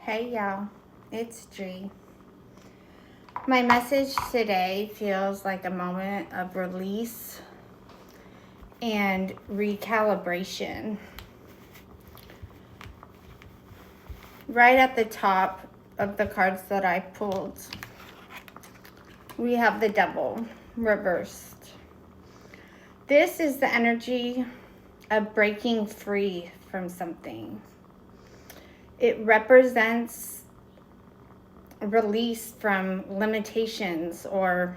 Hey y'all, it's Dree. My message today feels like a moment of release and recalibration. Right at the top of the cards that I pulled, we have the Devil reversed. This is the energy of breaking free from something. It represents release from limitations or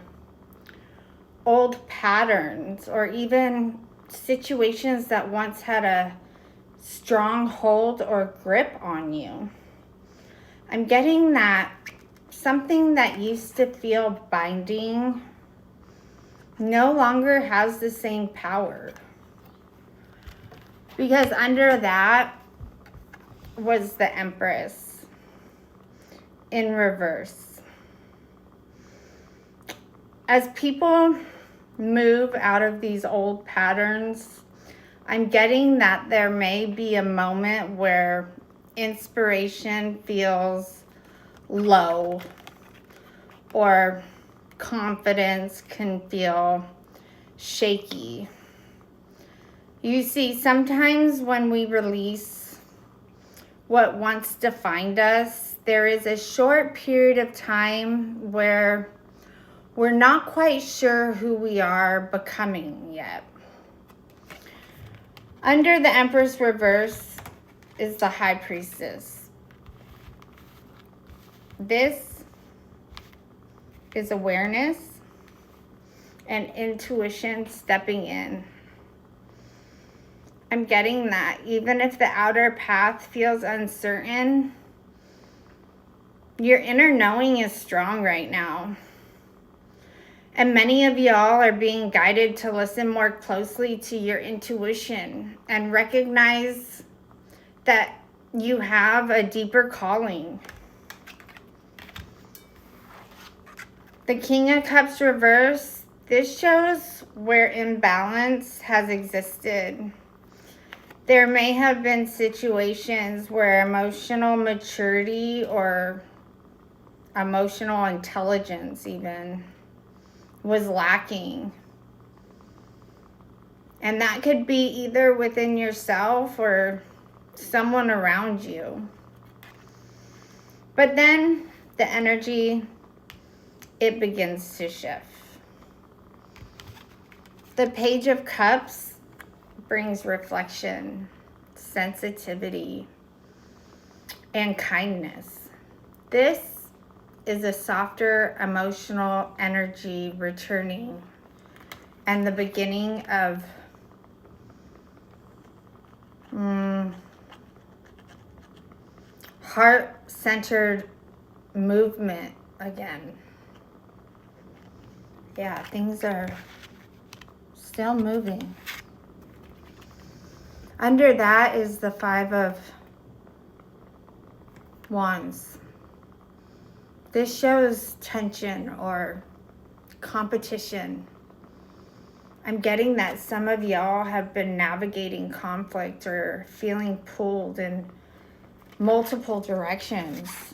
old patterns or even situations that once had a strong hold or grip on you. I'm getting that something that used to feel binding no longer has the same power. Because under that was the Empress in reverse. As people move out of these old patterns, I'm getting that there may be a moment where inspiration feels low or confidence can feel shaky. You see, sometimes when we release what once defined us, there is a short period of time where we're not quite sure who we are becoming yet. Under the Empress reverse is the High Priestess. This is awareness and intuition stepping in. I'm getting that even if the outer path feels uncertain, your inner knowing is strong right now. And many of y'all are being guided to listen more closely to your intuition and recognize that you have a deeper calling. The King of Cups reverse, this shows where imbalance has existed. There may have been situations where emotional maturity or emotional intelligence even was lacking. And that could be either within yourself or someone around you. But then the energy, it begins to shift. The Page of Cups brings reflection, sensitivity, and kindness. This is a softer emotional energy returning and the beginning of heart-centered movement again. Yeah, things are still moving. Under that is the Five of Wands. This shows tension or competition. I'm getting that some of y'all have been navigating conflict or feeling pulled in multiple directions.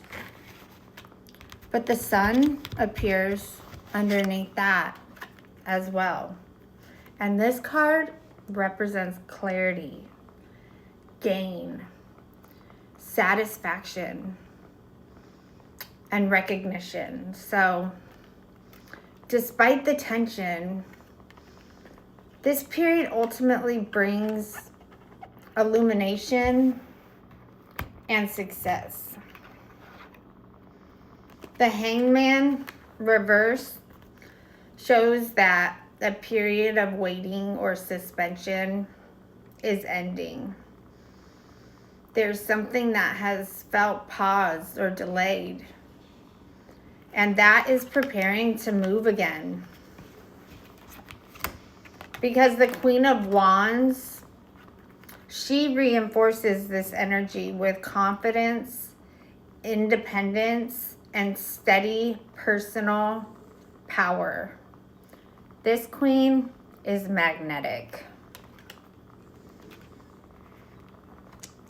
But the Sun appears underneath that as well. And this card represents clarity, gain, satisfaction, and recognition. So despite the tension, this period ultimately brings illumination and success. The Hangman reverse shows that a period of waiting or suspension is ending. There's something that has felt paused or delayed, and that is preparing to move again. Because the Queen of Wands, she reinforces this energy with confidence, independence, and steady personal power. This queen is magnetic.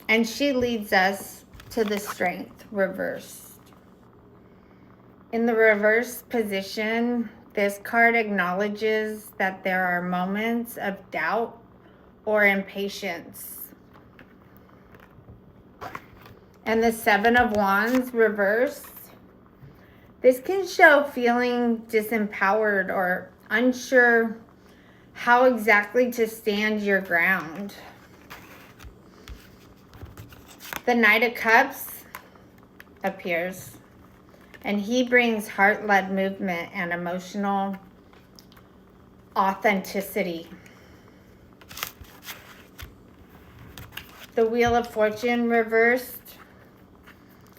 And she leads us to the Strength reversed. In the reverse position, this card acknowledges that there are moments of doubt or impatience. And the Seven of Wands reversed, this can show feeling disempowered or unsure how exactly to stand your ground. The Knight of Cups appears, and he brings heart-led movement and emotional authenticity. The Wheel of Fortune reversed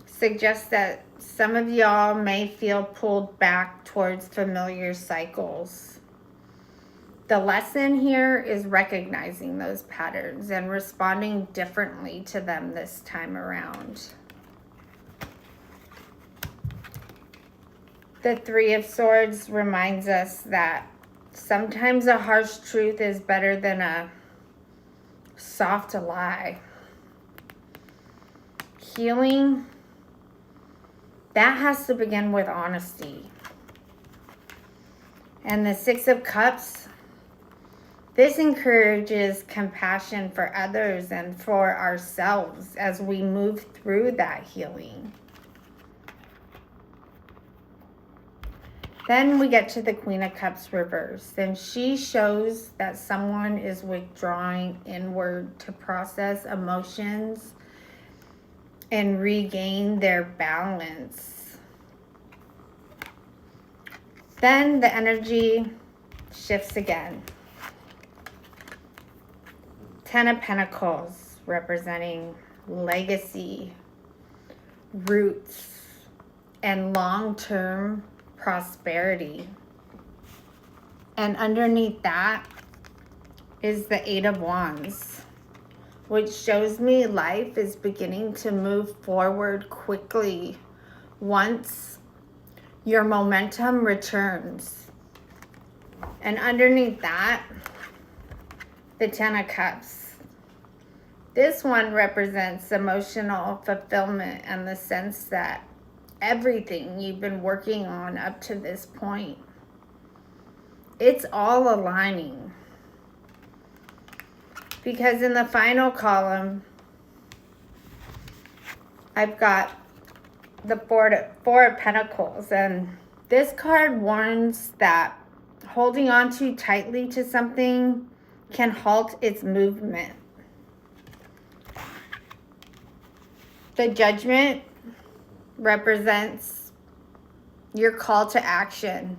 suggests that some of y'all may feel pulled back towards familiar cycles. The lesson here is recognizing those patterns and responding differently to them this time around. The Three of Swords reminds us that sometimes a harsh truth is better than a soft lie. Healing, that has to begin with honesty. And the Six of Cups, this encourages compassion for others and for ourselves as we move through that healing. Then we get to the Queen of Cups reversed, and she shows that someone is withdrawing inward to process emotions and regain their balance. Then the energy shifts again. Ten of Pentacles representing legacy, roots, and long-term prosperity. And underneath that is the Eight of Wands, which shows me life is beginning to move forward quickly once your momentum returns. And underneath that, the Ten of Cups. This one represents emotional fulfillment and the sense that everything you've been working on up to this point, it's all aligning. Because in the final column, I've got the Four of Pentacles, and this card warns that holding on too tightly to something can halt its movement. The Judgment represents your call to action.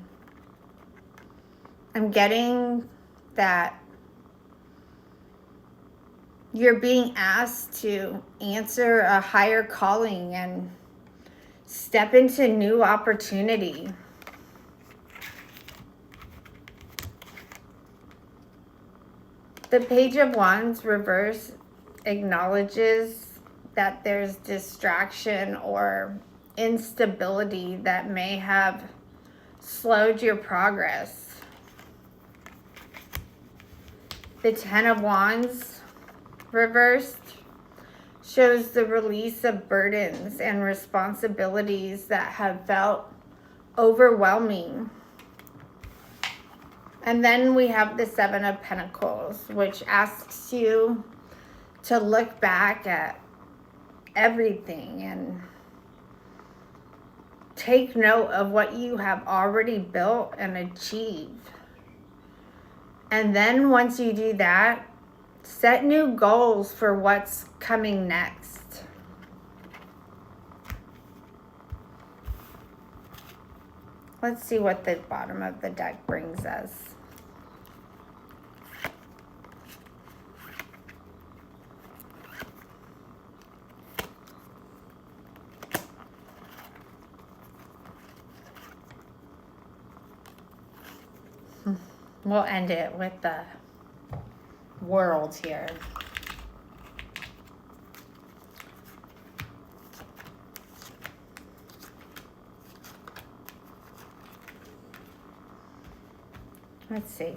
I'm getting that you're being asked to answer a higher calling and step into new opportunity. The Page of Wands reverse acknowledges that there's distraction or instability that may have slowed your progress. The Ten of Wands reversed shows the release of burdens and responsibilities that have felt overwhelming. And then we have the Seven of Pentacles, which asks you to look back at everything and take note of what you have already built and achieved. And then once you do that, set new goals for what's coming next. Let's see what the bottom of the deck brings us. We'll end it with the World here. Let's see.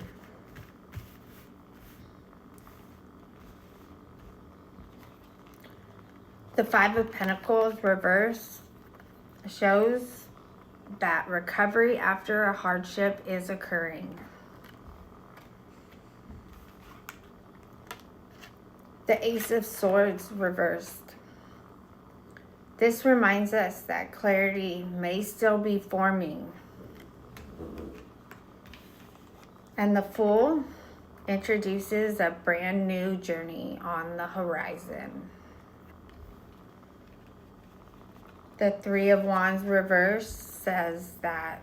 The Five of Pentacles reverse shows that recovery after a hardship is occurring. The Ace of Swords reversed. This reminds us that clarity may still be forming. And the Fool introduces a brand new journey on the horizon. The Three of Wands reverse says that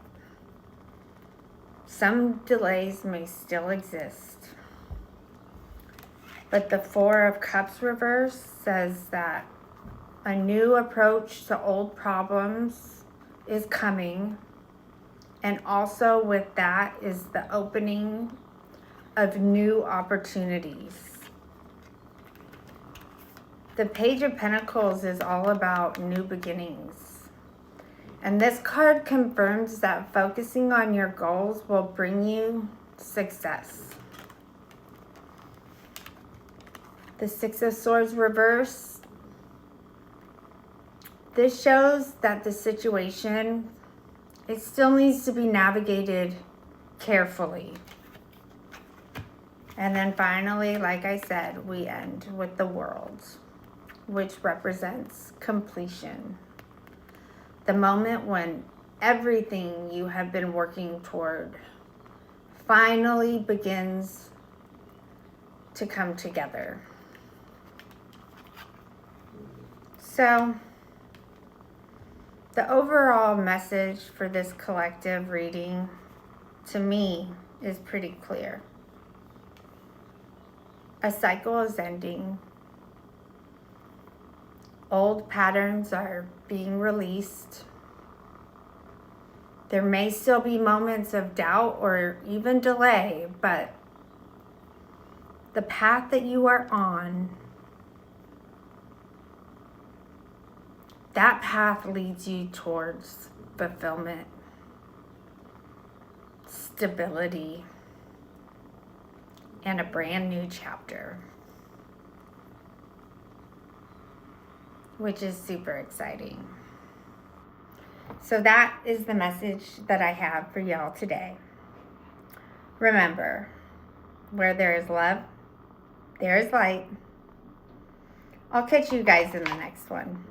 some delays may still exist. But the Four of Cups reverse says that a new approach to old problems is coming. And also with that is the opening of new opportunities. The Page of Pentacles is all about new beginnings. And this card confirms that focusing on your goals will bring you success. The Six of Swords reverse. This shows that the situation, it still needs to be navigated carefully. And then finally, like I said, we end with the World, which represents completion. The moment when everything you have been working toward finally begins to come together. So, the overall message for this collective reading, to me, is pretty clear. A cycle is ending. Old patterns are being released. There may still be moments of doubt or even delay, but the path that you are on, that path leads you towards fulfillment, stability, and a brand new chapter, which is super exciting. So that is the message that I have for y'all today. Remember, where there is love, there is light. I'll catch you guys in the next one.